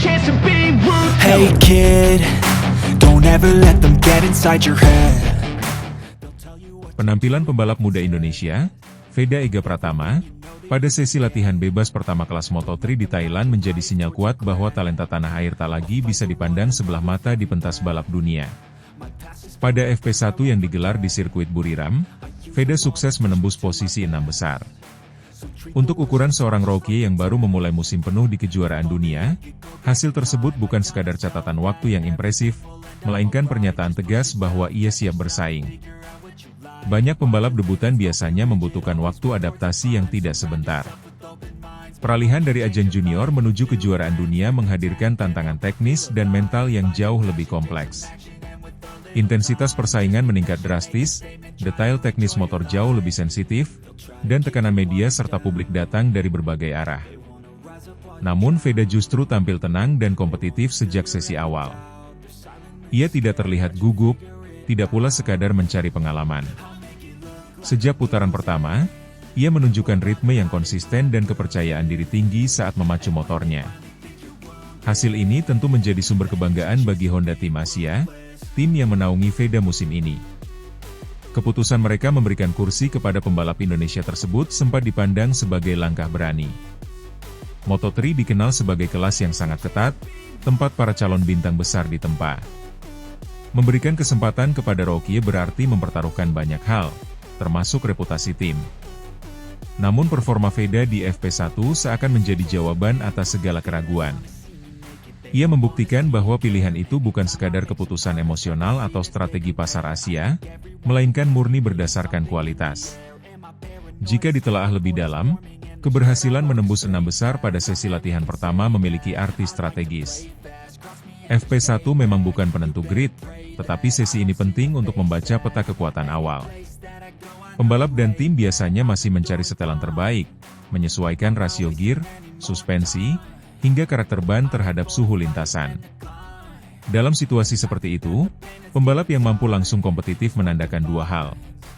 chance to be rude. Hey kid, don't ever let them get inside your head. Penampilan pembalap muda Indonesia, Veda Ega Pratama, pada sesi latihan bebas pertama kelas Moto3 di Thailand menjadi sinyal kuat bahwa talenta tanah air tak lagi bisa dipandang sebelah mata di pentas balap dunia. Pada FP1 yang digelar di sirkuit Buriram, Veda sukses menembus posisi 6 besar. Untuk ukuran seorang rookie yang baru memulai musim penuh di kejuaraan dunia, hasil tersebut bukan sekadar catatan waktu yang impresif, melainkan pernyataan tegas bahwa ia siap bersaing. Banyak pembalap debutan biasanya membutuhkan waktu adaptasi yang tidak sebentar. Peralihan dari ajang junior menuju kejuaraan dunia menghadirkan tantangan teknis dan mental yang jauh lebih kompleks. Intensitas persaingan meningkat drastis, detail teknis motor jauh lebih sensitif, dan tekanan media serta publik datang dari berbagai arah. Namun Veda justru tampil tenang dan kompetitif sejak sesi awal. Ia tidak terlihat gugup, tidak pula sekadar mencari pengalaman. Sejak putaran pertama, ia menunjukkan ritme yang konsisten dan kepercayaan diri tinggi saat memacu motornya. Hasil ini tentu menjadi sumber kebanggaan bagi Honda Tim Asia, tim yang menaungi Veda musim ini. Keputusan mereka memberikan kursi kepada pembalap Indonesia tersebut sempat dipandang sebagai langkah berani. Moto3 dikenal sebagai kelas yang sangat ketat, tempat para calon bintang besar ditempa. Memberikan kesempatan kepada rookie berarti mempertaruhkan banyak hal, termasuk reputasi tim. Namun performa Veda di FP1 seakan menjadi jawaban atas segala keraguan. Ia membuktikan bahwa pilihan itu bukan sekadar keputusan emosional atau strategi pasar Asia, melainkan murni berdasarkan kualitas. Jika ditelaah lebih dalam, keberhasilan menembus 6 besar pada sesi latihan pertama memiliki arti strategis. FP1 memang bukan penentu grid, tetapi sesi ini penting untuk membaca peta kekuatan awal. Pembalap dan tim biasanya masih mencari setelan terbaik, menyesuaikan rasio gear, suspensi, hingga karakter ban terhadap suhu lintasan. Dalam situasi seperti itu, pembalap yang mampu langsung kompetitif menandakan dua hal: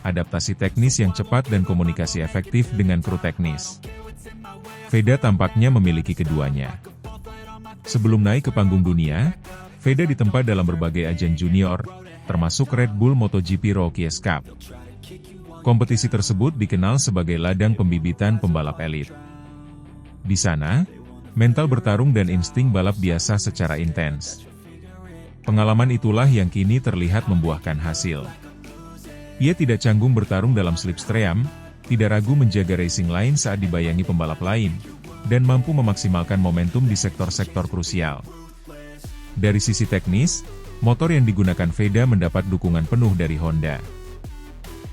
adaptasi teknis yang cepat dan komunikasi efektif dengan kru teknis. Veda tampaknya memiliki keduanya. Sebelum naik ke panggung dunia, Veda ditempa dalam berbagai ajang junior, termasuk Red Bull MotoGP Rookies Cup. Kompetisi tersebut dikenal sebagai ladang pembibitan pembalap elit. Di sana, mental bertarung dan insting balap biasa secara intens. Pengalaman itulah yang kini terlihat membuahkan hasil. Ia tidak canggung bertarung dalam slipstream, tidak ragu menjaga racing line saat dibayangi pembalap lain, dan mampu memaksimalkan momentum di sektor-sektor krusial. Dari sisi teknis, motor yang digunakan Veda mendapat dukungan penuh dari Honda.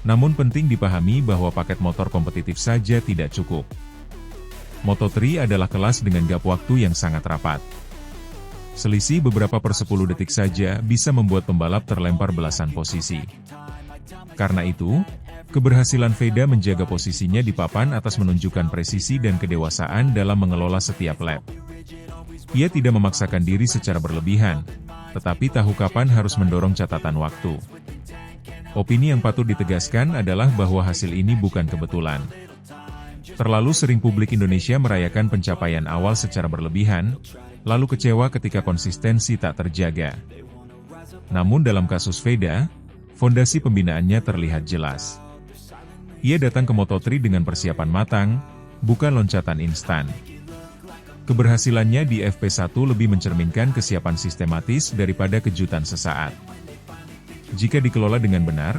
Namun penting dipahami bahwa paket motor kompetitif saja tidak cukup. Moto3 adalah kelas dengan gap waktu yang sangat rapat. Selisih beberapa per 10 detik saja bisa membuat pembalap terlempar belasan posisi. Karena itu, keberhasilan Veda menjaga posisinya di papan atas menunjukkan presisi dan kedewasaan dalam mengelola setiap lap. Ia tidak memaksakan diri secara berlebihan, tetapi tahu kapan harus mendorong catatan waktu. Opini yang patut ditegaskan adalah bahwa hasil ini bukan kebetulan. Terlalu sering publik Indonesia merayakan pencapaian awal secara berlebihan, lalu kecewa ketika konsistensi tak terjaga. Namun dalam kasus Veda, fondasi pembinaannya terlihat jelas. Ia datang ke Moto3 dengan persiapan matang, bukan loncatan instan. Keberhasilannya di FP1 lebih mencerminkan kesiapan sistematis daripada kejutan sesaat. Jika dikelola dengan benar,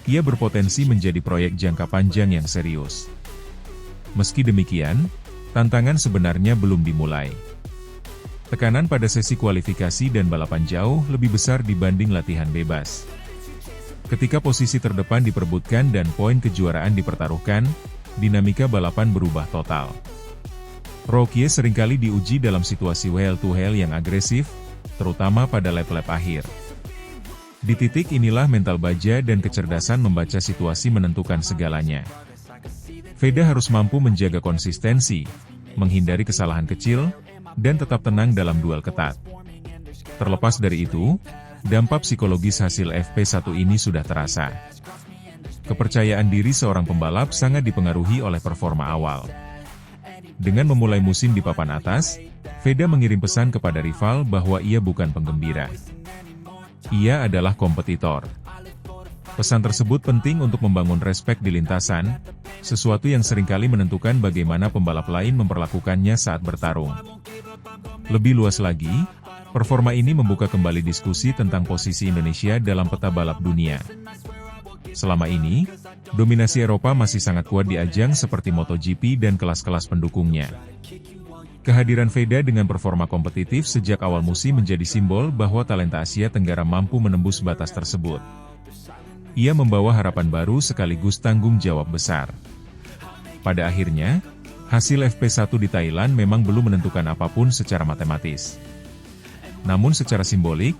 ia berpotensi menjadi proyek jangka panjang yang serius. Meski demikian, tantangan sebenarnya belum dimulai. Tekanan pada sesi kualifikasi dan balapan jauh lebih besar dibanding latihan bebas. Ketika posisi terdepan diperebutkan dan poin kejuaraan dipertaruhkan, dinamika balapan berubah total. Rookie seringkali diuji dalam situasi wheel-to-wheel yang agresif, terutama pada lap-lap akhir. Di titik inilah mental baja dan kecerdasan membaca situasi menentukan segalanya. Veda harus mampu menjaga konsistensi, menghindari kesalahan kecil, dan tetap tenang dalam duel ketat. Terlepas dari itu, dampak psikologis hasil FP1 ini sudah terasa. Kepercayaan diri seorang pembalap sangat dipengaruhi oleh performa awal. Dengan memulai musim di papan atas, Veda mengirim pesan kepada rival bahwa ia bukan penggembira. Ia adalah kompetitor. Pesan tersebut penting untuk membangun respek di lintasan, sesuatu yang seringkali menentukan bagaimana pembalap lain memperlakukannya saat bertarung. Lebih luas lagi, performa ini membuka kembali diskusi tentang posisi Indonesia dalam peta balap dunia. Selama ini, dominasi Eropa masih sangat kuat di ajang seperti MotoGP dan kelas-kelas pendukungnya. Kehadiran Veda dengan performa kompetitif sejak awal musim menjadi simbol bahwa talenta Asia Tenggara mampu menembus batas tersebut. Ia membawa harapan baru sekaligus tanggung jawab besar. Pada akhirnya, hasil FP1 di Thailand memang belum menentukan apapun secara matematis. Namun secara simbolik,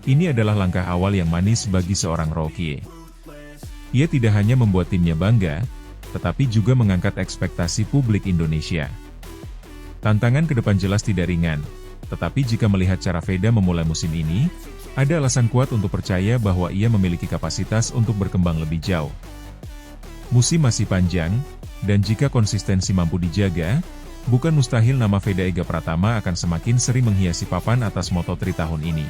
ini adalah langkah awal yang manis bagi seorang Rookie. Ia tidak hanya membuat timnya bangga, tetapi juga mengangkat ekspektasi publik Indonesia. Tantangan ke depan jelas tidak ringan, tetapi jika melihat cara Veda memulai musim ini, ada alasan kuat untuk percaya bahwa ia memiliki kapasitas untuk berkembang lebih jauh. Musim masih panjang, dan jika konsistensi mampu dijaga, bukan mustahil nama Veda Ega Pratama akan semakin sering menghiasi papan atas Moto3 tahun ini.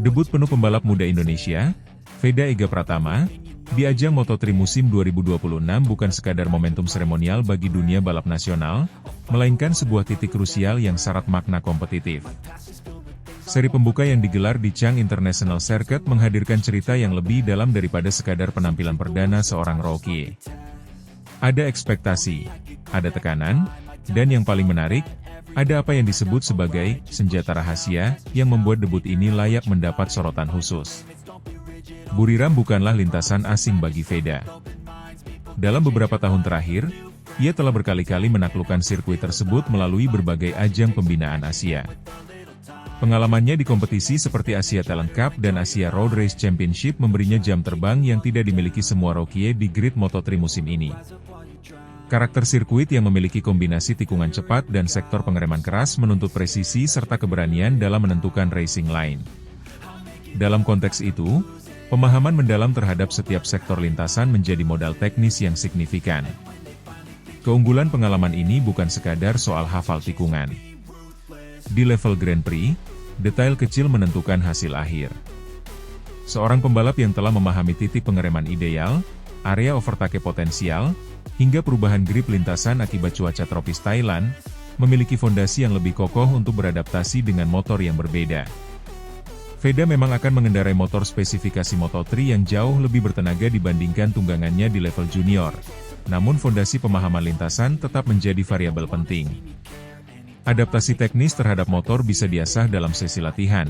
Debut penuh pembalap muda Indonesia, Veda Ega Pratama, di ajang Moto3 musim 2026 bukan sekadar momentum seremonial bagi dunia balap nasional, melainkan sebuah titik krusial yang syarat makna kompetitif. Seri pembuka yang digelar di Chang International Circuit menghadirkan cerita yang lebih dalam daripada sekadar penampilan perdana seorang rookie. Ada ekspektasi, ada tekanan, dan yang paling menarik, ada apa yang disebut sebagai senjata rahasia yang membuat debut ini layak mendapat sorotan khusus. Buriram bukanlah lintasan asing bagi Veda. Dalam beberapa tahun terakhir, ia telah berkali-kali menaklukkan sirkuit tersebut melalui berbagai ajang pembinaan Asia. Pengalamannya di kompetisi seperti Asia Talent Cup dan Asia Road Race Championship memberinya jam terbang yang tidak dimiliki semua rookie di grid Moto3 musim ini. Karakter sirkuit yang memiliki kombinasi tikungan cepat dan sektor pengereman keras menuntut presisi serta keberanian dalam menentukan racing line. Dalam konteks itu, pemahaman mendalam terhadap setiap sektor lintasan menjadi modal teknis yang signifikan. Keunggulan pengalaman ini bukan sekadar soal hafal tikungan. Di level Grand Prix, detail kecil menentukan hasil akhir. Seorang pembalap yang telah memahami titik pengereman ideal, area overtake potensial, hingga perubahan grip lintasan akibat cuaca tropis Thailand, memiliki fondasi yang lebih kokoh untuk beradaptasi dengan motor yang berbeda. Veda memang akan mengendarai motor spesifikasi Moto3 yang jauh lebih bertenaga dibandingkan tunggangannya di level junior. Namun fondasi pemahaman lintasan tetap menjadi variabel penting. Adaptasi teknis terhadap motor bisa diasah dalam sesi latihan,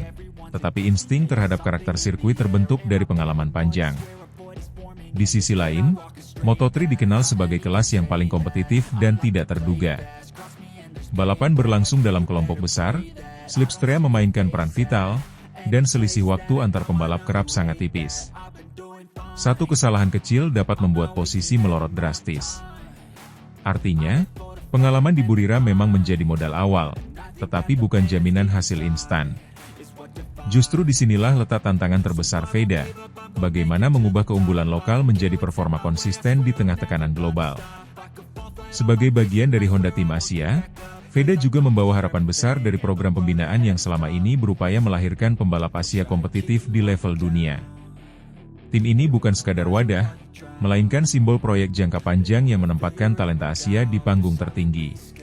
tetapi insting terhadap karakter sirkuit terbentuk dari pengalaman panjang. Di sisi lain, Moto3 dikenal sebagai kelas yang paling kompetitif dan tidak terduga. Balapan berlangsung dalam kelompok besar, slipstream memainkan peran vital, dan selisih waktu antar pembalap kerap sangat tipis. Satu kesalahan kecil dapat membuat posisi melorot drastis. Artinya, pengalaman di Buriram memang menjadi modal awal, tetapi bukan jaminan hasil instan. Justru disinilah letak tantangan terbesar Veda, bagaimana mengubah keunggulan lokal menjadi performa konsisten di tengah tekanan global. Sebagai bagian dari Honda Tim Asia, Veda juga membawa harapan besar dari program pembinaan yang selama ini berupaya melahirkan pembalap Asia kompetitif di level dunia. Tim ini bukan sekadar wadah, melainkan simbol proyek jangka panjang yang menempatkan talenta Asia di panggung tertinggi.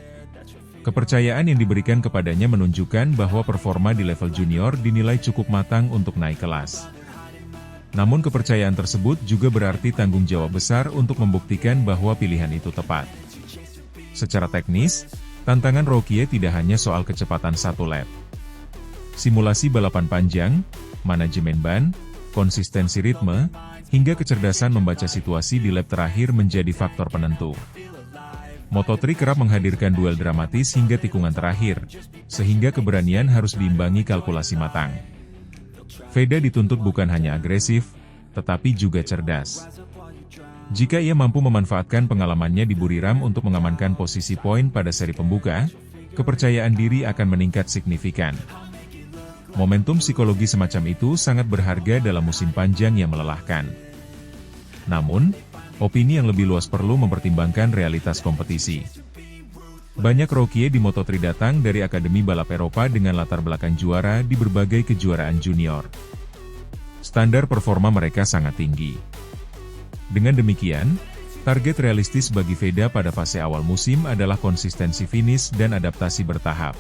Kepercayaan yang diberikan kepadanya menunjukkan bahwa performa di level junior dinilai cukup matang untuk naik kelas. Namun kepercayaan tersebut juga berarti tanggung jawab besar untuk membuktikan bahwa pilihan itu tepat. Secara teknis, tantangan Rookie tidak hanya soal kecepatan satu lap. Simulasi balapan panjang, manajemen ban, konsistensi ritme, hingga kecerdasan membaca situasi di lap terakhir menjadi faktor penentu. Moto3 kerap menghadirkan duel dramatis hingga tikungan terakhir, sehingga keberanian harus diimbangi kalkulasi matang. Veda dituntut bukan hanya agresif, tetapi juga cerdas. Jika ia mampu memanfaatkan pengalamannya di Buriram untuk mengamankan posisi poin pada seri pembuka, kepercayaan diri akan meningkat signifikan. Momentum psikologi semacam itu sangat berharga dalam musim panjang yang melelahkan. Namun, opini yang lebih luas perlu mempertimbangkan realitas kompetisi. Banyak rookie di Moto3 datang dari Akademi Balap Eropa dengan latar belakang juara di berbagai kejuaraan junior. Standar performa mereka sangat tinggi. Dengan demikian, target realistis bagi Veda pada fase awal musim adalah konsistensi finish dan adaptasi bertahap.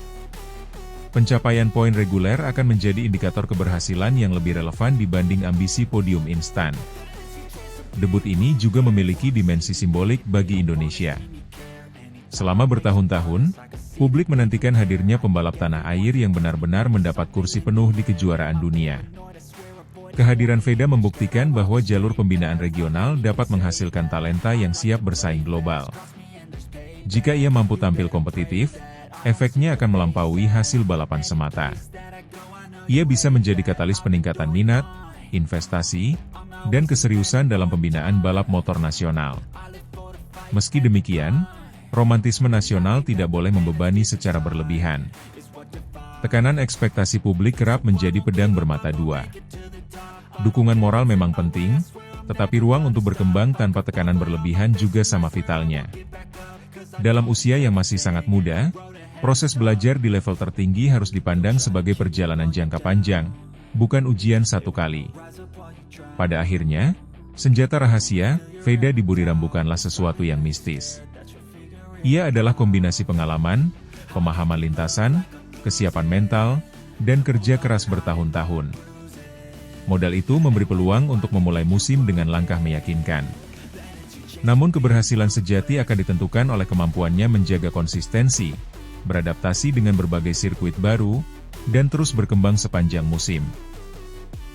Pencapaian poin reguler akan menjadi indikator keberhasilan yang lebih relevan dibanding ambisi podium instan. Debut ini juga memiliki dimensi simbolik bagi Indonesia. Selama bertahun-tahun, publik menantikan hadirnya pembalap tanah air yang benar-benar mendapat kursi penuh di kejuaraan dunia. Kehadiran Veda membuktikan bahwa jalur pembinaan regional dapat menghasilkan talenta yang siap bersaing global. Jika ia mampu tampil kompetitif, efeknya akan melampaui hasil balapan semata. Ia bisa menjadi katalis peningkatan minat, investasi, dan keseriusan dalam pembinaan balap motor nasional. Meski demikian, romantisme nasional tidak boleh membebani secara berlebihan. Tekanan ekspektasi publik kerap menjadi pedang bermata dua. Dukungan moral memang penting, tetapi ruang untuk berkembang tanpa tekanan berlebihan juga sama vitalnya. Dalam usia yang masih sangat muda, proses belajar di level tertinggi harus dipandang sebagai perjalanan jangka panjang, bukan ujian satu kali. Pada akhirnya, senjata rahasia, Veda di Buriram bukanlah sesuatu yang mistis. Ia adalah kombinasi pengalaman, pemahaman lintasan, kesiapan mental, dan kerja keras bertahun-tahun. Modal itu memberi peluang untuk memulai musim dengan langkah meyakinkan. Namun keberhasilan sejati akan ditentukan oleh kemampuannya menjaga konsistensi, beradaptasi dengan berbagai sirkuit baru, dan terus berkembang sepanjang musim.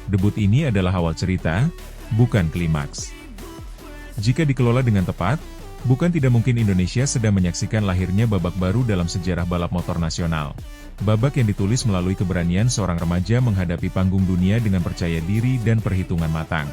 Debut ini adalah awal cerita, bukan klimaks. Jika dikelola dengan tepat, bukan tidak mungkin Indonesia sedang menyaksikan lahirnya babak baru dalam sejarah balap motor nasional. Babak yang ditulis melalui keberanian seorang remaja menghadapi panggung dunia dengan percaya diri dan perhitungan matang.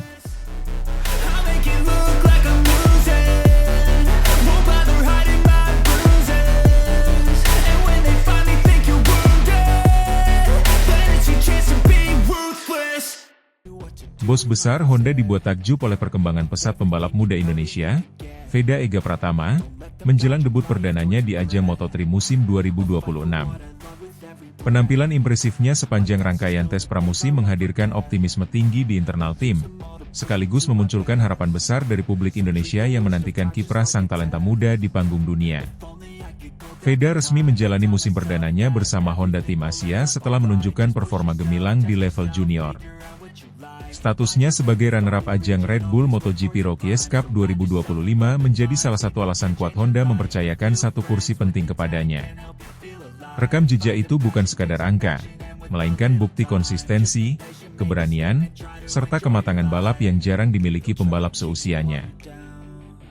Bos besar Honda dibuat takjub oleh perkembangan pesat pembalap muda Indonesia, Veda Ega Pratama, menjelang debut perdananya di ajang Moto3 musim 2026. Penampilan impresifnya sepanjang rangkaian tes pramusim menghadirkan optimisme tinggi di internal tim, sekaligus memunculkan harapan besar dari publik Indonesia yang menantikan kiprah sang talenta muda di panggung dunia. Veda resmi menjalani musim perdananya bersama Honda Tim Asia setelah menunjukkan performa gemilang di level junior. Statusnya sebagai runner-up ajang Red Bull MotoGP Rookies Cup 2025 menjadi salah satu alasan kuat Honda mempercayakan satu kursi penting kepadanya. Rekam jejak itu bukan sekadar angka, melainkan bukti konsistensi, keberanian, serta kematangan balap yang jarang dimiliki pembalap seusianya.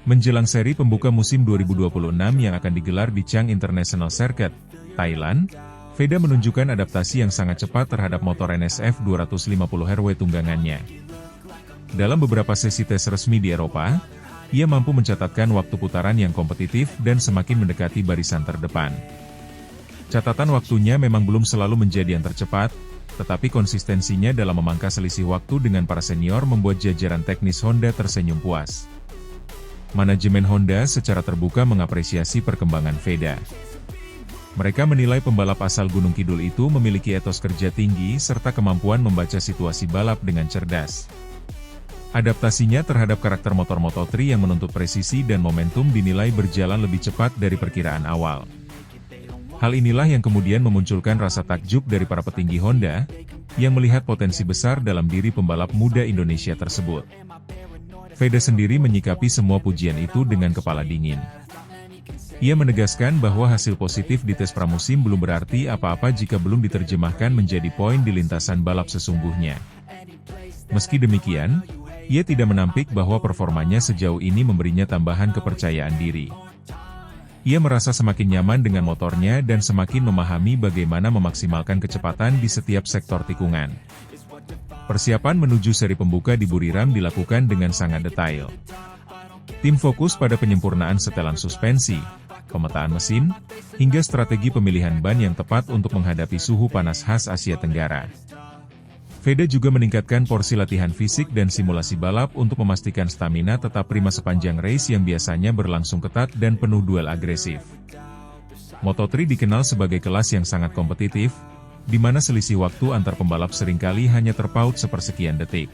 Menjelang seri pembuka musim 2026 yang akan digelar di Chang International Circuit, Thailand, Veda menunjukkan adaptasi yang sangat cepat terhadap motor NSF 250 RW tunggangannya. Dalam beberapa sesi tes resmi di Eropa, ia mampu mencatatkan waktu putaran yang kompetitif dan semakin mendekati barisan terdepan. Catatan waktunya memang belum selalu menjadi yang tercepat, tetapi konsistensinya dalam memangkas selisih waktu dengan para senior membuat jajaran teknis Honda tersenyum puas. Manajemen Honda secara terbuka mengapresiasi perkembangan Veda. Mereka menilai pembalap asal Gunung Kidul itu memiliki etos kerja tinggi serta kemampuan membaca situasi balap dengan cerdas. Adaptasinya terhadap karakter motor Moto3 yang menuntut presisi dan momentum dinilai berjalan lebih cepat dari perkiraan awal. Hal inilah yang kemudian memunculkan rasa takjub dari para petinggi Honda, yang melihat potensi besar dalam diri pembalap muda Indonesia tersebut. Veda sendiri menyikapi semua pujian itu dengan kepala dingin. Ia menegaskan bahwa hasil positif di tes pramusim belum berarti apa-apa jika belum diterjemahkan menjadi poin di lintasan balap sesungguhnya. Meski demikian, ia tidak menampik bahwa performanya sejauh ini memberinya tambahan kepercayaan diri. Ia merasa semakin nyaman dengan motornya dan semakin memahami bagaimana memaksimalkan kecepatan di setiap sektor tikungan. Persiapan menuju seri pembuka di Buriram dilakukan dengan sangat detail. Tim fokus pada penyempurnaan setelan suspensi, pemetaan mesin, hingga strategi pemilihan ban yang tepat untuk menghadapi suhu panas khas Asia Tenggara. VEDA juga meningkatkan porsi latihan fisik dan simulasi balap untuk memastikan stamina tetap prima sepanjang race yang biasanya berlangsung ketat dan penuh duel agresif. Moto3 dikenal sebagai kelas yang sangat kompetitif, di mana selisih waktu antar pembalap seringkali hanya terpaut sepersekian detik.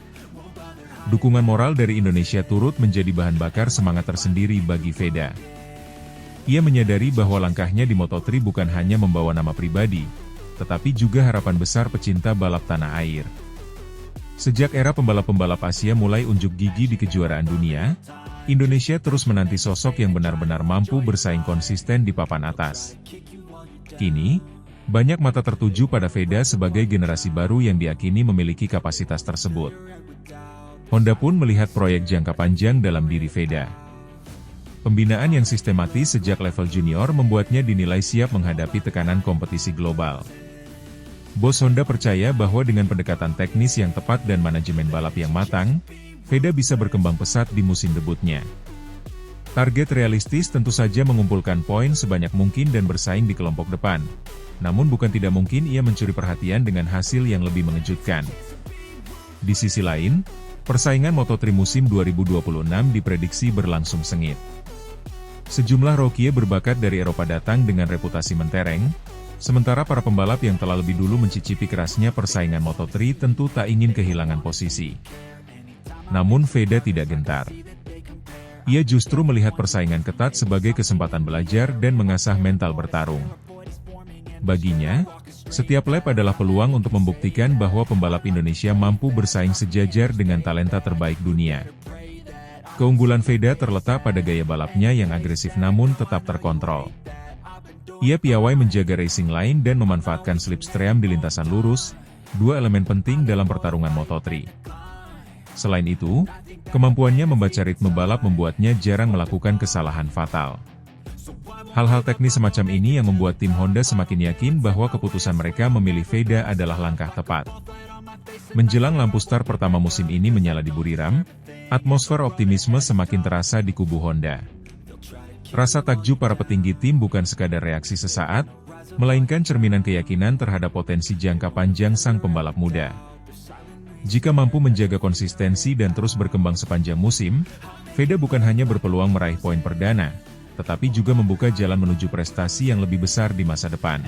Dukungan moral dari Indonesia turut menjadi bahan bakar semangat tersendiri bagi VEDA. Ia menyadari bahwa langkahnya di Moto3 bukan hanya membawa nama pribadi, tetapi juga harapan besar pecinta balap tanah air. Sejak era pembalap-pembalap Asia mulai unjuk gigi di kejuaraan dunia, Indonesia terus menanti sosok yang benar-benar mampu bersaing konsisten di papan atas. Kini, banyak mata tertuju pada VEDA sebagai generasi baru yang diyakini memiliki kapasitas tersebut. Honda pun melihat proyek jangka panjang dalam diri VEDA. Pembinaan yang sistematis sejak level junior membuatnya dinilai siap menghadapi tekanan kompetisi global. Bos Honda percaya bahwa dengan pendekatan teknis yang tepat dan manajemen balap yang matang, VEDA bisa berkembang pesat di musim debutnya. Target realistis tentu saja mengumpulkan poin sebanyak mungkin dan bersaing di kelompok depan. Namun bukan tidak mungkin ia mencuri perhatian dengan hasil yang lebih mengejutkan. Di sisi lain, persaingan Moto3 musim 2026 diprediksi berlangsung sengit. Sejumlah rookie berbakat dari Eropa datang dengan reputasi mentereng, sementara para pembalap yang telah lebih dulu mencicipi kerasnya persaingan Moto3 tentu tak ingin kehilangan posisi. Namun VEDA tidak gentar. Ia justru melihat persaingan ketat sebagai kesempatan belajar dan mengasah mental bertarung. Baginya, setiap lap adalah peluang untuk membuktikan bahwa pembalap Indonesia mampu bersaing sejajar dengan talenta terbaik dunia. Keunggulan VEDA terletak pada gaya balapnya yang agresif namun tetap terkontrol. Ia piawai menjaga racing line dan memanfaatkan slipstream di lintasan lurus, dua elemen penting dalam pertarungan Moto3. Selain itu, kemampuannya membaca ritme balap membuatnya jarang melakukan kesalahan fatal. Hal-hal teknis semacam ini yang membuat tim Honda semakin yakin bahwa keputusan mereka memilih VEDA adalah langkah tepat. Menjelang lampu start pertama musim ini menyala di Buriram, atmosfer optimisme semakin terasa di kubu Honda. Rasa takjub para petinggi tim bukan sekadar reaksi sesaat, melainkan cerminan keyakinan terhadap potensi jangka panjang sang pembalap muda. Jika mampu menjaga konsistensi dan terus berkembang sepanjang musim, VEDA bukan hanya berpeluang meraih poin perdana, tetapi juga membuka jalan menuju prestasi yang lebih besar di masa depan.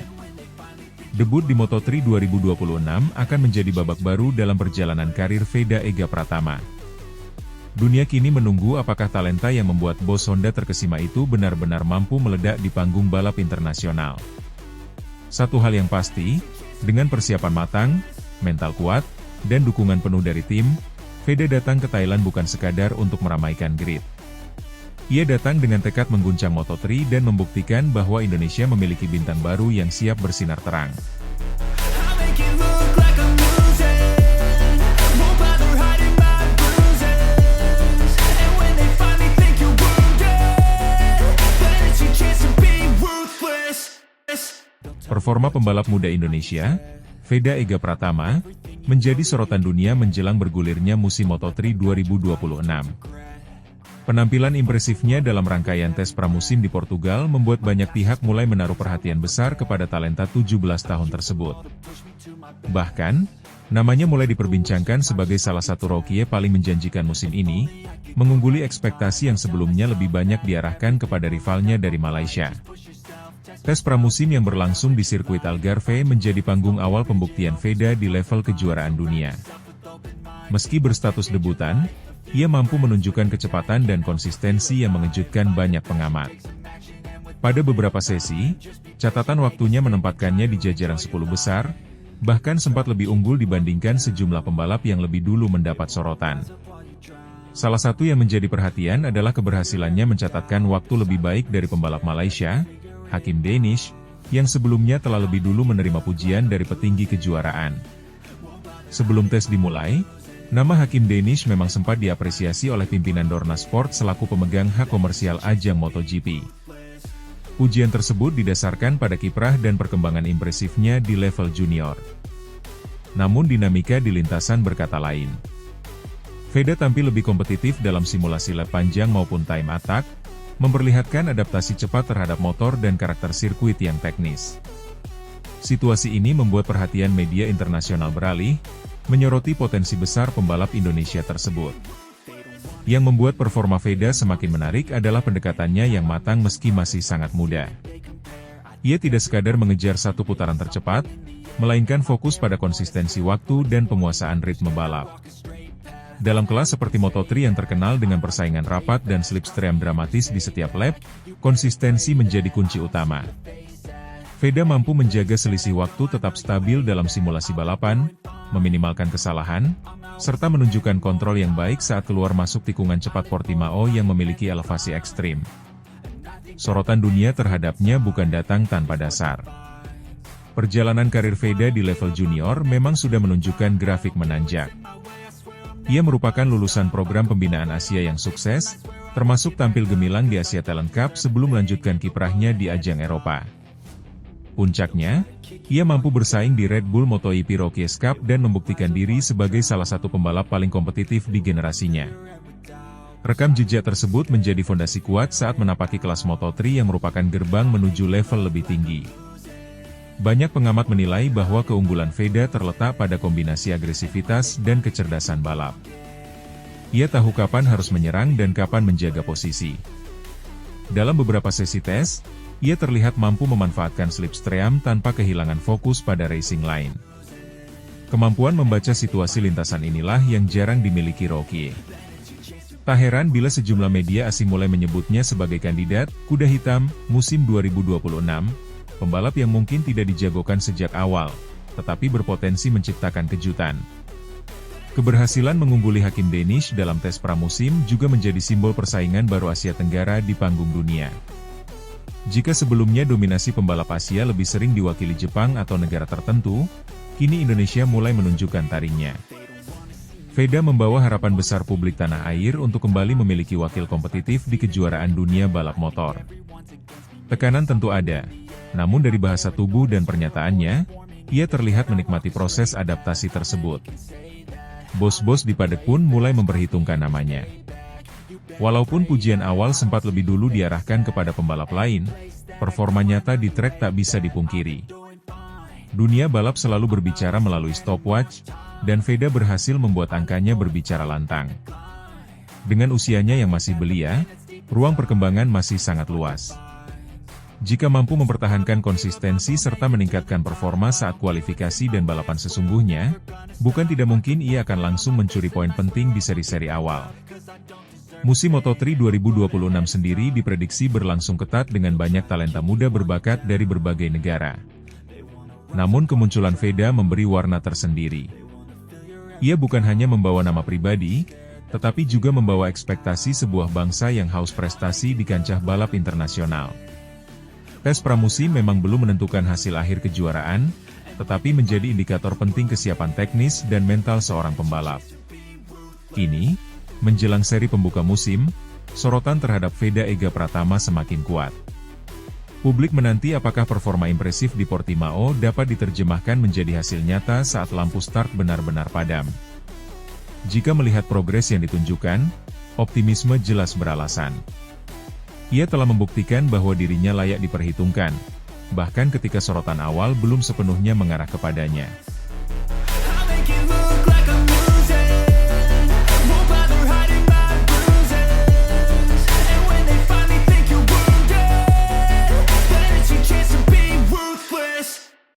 Debut di Moto3 2026 akan menjadi babak baru dalam perjalanan karir VEDA Ega Pratama. Dunia kini menunggu apakah talenta yang membuat bos Honda terkesima itu benar-benar mampu meledak di panggung balap internasional. Satu hal yang pasti, dengan persiapan matang, mental kuat, dan dukungan penuh dari tim, VEDA datang ke Thailand bukan sekadar untuk meramaikan grid. Ia datang dengan tekad mengguncang Moto3 dan membuktikan bahwa Indonesia memiliki bintang baru yang siap bersinar terang. Performa pembalap muda Indonesia, VEDA Ega Pratama, menjadi sorotan dunia menjelang bergulirnya musim Moto3 2026. Penampilan impresifnya dalam rangkaian tes pramusim di Portugal membuat banyak pihak mulai menaruh perhatian besar kepada talenta 17 tahun tersebut. Bahkan, namanya mulai diperbincangkan sebagai salah satu rookie paling menjanjikan musim ini, mengungguli ekspektasi yang sebelumnya lebih banyak diarahkan kepada rivalnya dari Malaysia. Tes pramusim yang berlangsung di sirkuit Algarve menjadi panggung awal pembuktian VEDA di level kejuaraan dunia. Meski berstatus debutan, ia mampu menunjukkan kecepatan dan konsistensi yang mengejutkan banyak pengamat. Pada beberapa sesi, catatan waktunya menempatkannya di jajaran 10 besar, bahkan sempat lebih unggul dibandingkan sejumlah pembalap yang lebih dulu mendapat sorotan. Salah satu yang menjadi perhatian adalah keberhasilannya mencatatkan waktu lebih baik dari pembalap Malaysia, Hakim Danish, yang sebelumnya telah lebih dulu menerima pujian dari petinggi kejuaraan. Sebelum tes dimulai, nama Hakim Danish memang sempat diapresiasi oleh pimpinan Dorna Sport selaku pemegang hak komersial ajang MotoGP. Pujian tersebut didasarkan pada kiprah dan perkembangan impresifnya di level junior. Namun dinamika di lintasan berkata lain. VEDA tampil lebih kompetitif dalam simulasi lap panjang maupun time attack, memperlihatkan adaptasi cepat terhadap motor dan karakter sirkuit yang teknis. Situasi ini membuat perhatian media internasional beralih, menyoroti potensi besar pembalap Indonesia tersebut. Yang membuat performa Veda semakin menarik adalah pendekatannya yang matang meski masih sangat muda. Ia tidak sekadar mengejar satu putaran tercepat, melainkan fokus pada konsistensi waktu dan penguasaan ritme balap. Dalam kelas seperti Moto3 yang terkenal dengan persaingan rapat dan slipstream dramatis di setiap lap, konsistensi menjadi kunci utama. Veda mampu menjaga selisih waktu tetap stabil dalam simulasi balapan, meminimalkan kesalahan, serta menunjukkan kontrol yang baik saat keluar masuk tikungan cepat Portimao yang memiliki elevasi ekstrim. Sorotan dunia terhadapnya bukan datang tanpa dasar. Perjalanan karir Veda di level junior memang sudah menunjukkan grafik menanjak. Ia merupakan lulusan program pembinaan Asia yang sukses, termasuk tampil gemilang di Asia Talent Cup sebelum melanjutkan kiprahnya di ajang Eropa. Puncaknya, ia mampu bersaing di Red Bull MotoGP Rookies Cup dan membuktikan diri sebagai salah satu pembalap paling kompetitif di generasinya. Rekam jejak tersebut menjadi fondasi kuat saat menapaki kelas Moto3 yang merupakan gerbang menuju level lebih tinggi. Banyak pengamat menilai bahwa keunggulan Veda terletak pada kombinasi agresivitas dan kecerdasan balap. Ia tahu kapan harus menyerang dan kapan menjaga posisi. Dalam beberapa sesi tes, ia terlihat mampu memanfaatkan slipstream tanpa kehilangan fokus pada racing line. Kemampuan membaca situasi lintasan inilah yang jarang dimiliki Rocky. Tak heran bila sejumlah media asing mulai menyebutnya sebagai kandidat kuda hitam musim 2026, pembalap yang mungkin tidak dijagokan sejak awal, tetapi berpotensi menciptakan kejutan. Keberhasilan mengungguli Hakim Danish dalam tes pramusim juga menjadi simbol persaingan baru Asia Tenggara di panggung dunia. Jika sebelumnya dominasi pembalap Asia lebih sering diwakili Jepang atau negara tertentu, kini Indonesia mulai menunjukkan taringnya. Veda membawa harapan besar publik tanah air untuk kembali memiliki wakil kompetitif di kejuaraan dunia balap motor. Tekanan tentu ada, namun dari bahasa tubuh dan pernyataannya, ia terlihat menikmati proses adaptasi tersebut. Bos-bos di paddock pun mulai memperhitungkan namanya. Walaupun pujian awal sempat lebih dulu diarahkan kepada pembalap lain, performa nyata di trek tak bisa dipungkiri. Dunia balap selalu berbicara melalui stopwatch, dan Veda berhasil membuat angkanya berbicara lantang. Dengan usianya yang masih belia, ruang perkembangan masih sangat luas. Jika mampu mempertahankan konsistensi serta meningkatkan performa saat kualifikasi dan balapan sesungguhnya, bukan tidak mungkin ia akan langsung mencuri poin penting di seri-seri awal. Musim Moto3 2026 sendiri diprediksi berlangsung ketat dengan banyak talenta muda berbakat dari berbagai negara. Namun kemunculan Veda memberi warna tersendiri. Ia bukan hanya membawa nama pribadi, tetapi juga membawa ekspektasi sebuah bangsa yang haus prestasi di kancah balap internasional. Tes pramusim memang belum menentukan hasil akhir kejuaraan, tetapi menjadi indikator penting kesiapan teknis dan mental seorang pembalap. Kini, menjelang seri pembuka musim, sorotan terhadap Veda Ega Pratama semakin kuat. Publik menanti apakah performa impresif di Portimao dapat diterjemahkan menjadi hasil nyata saat lampu start benar-benar padam. Jika melihat progres yang ditunjukkan, optimisme jelas beralasan. Ia telah membuktikan bahwa dirinya layak diperhitungkan, bahkan ketika sorotan awal belum sepenuhnya mengarah kepadanya.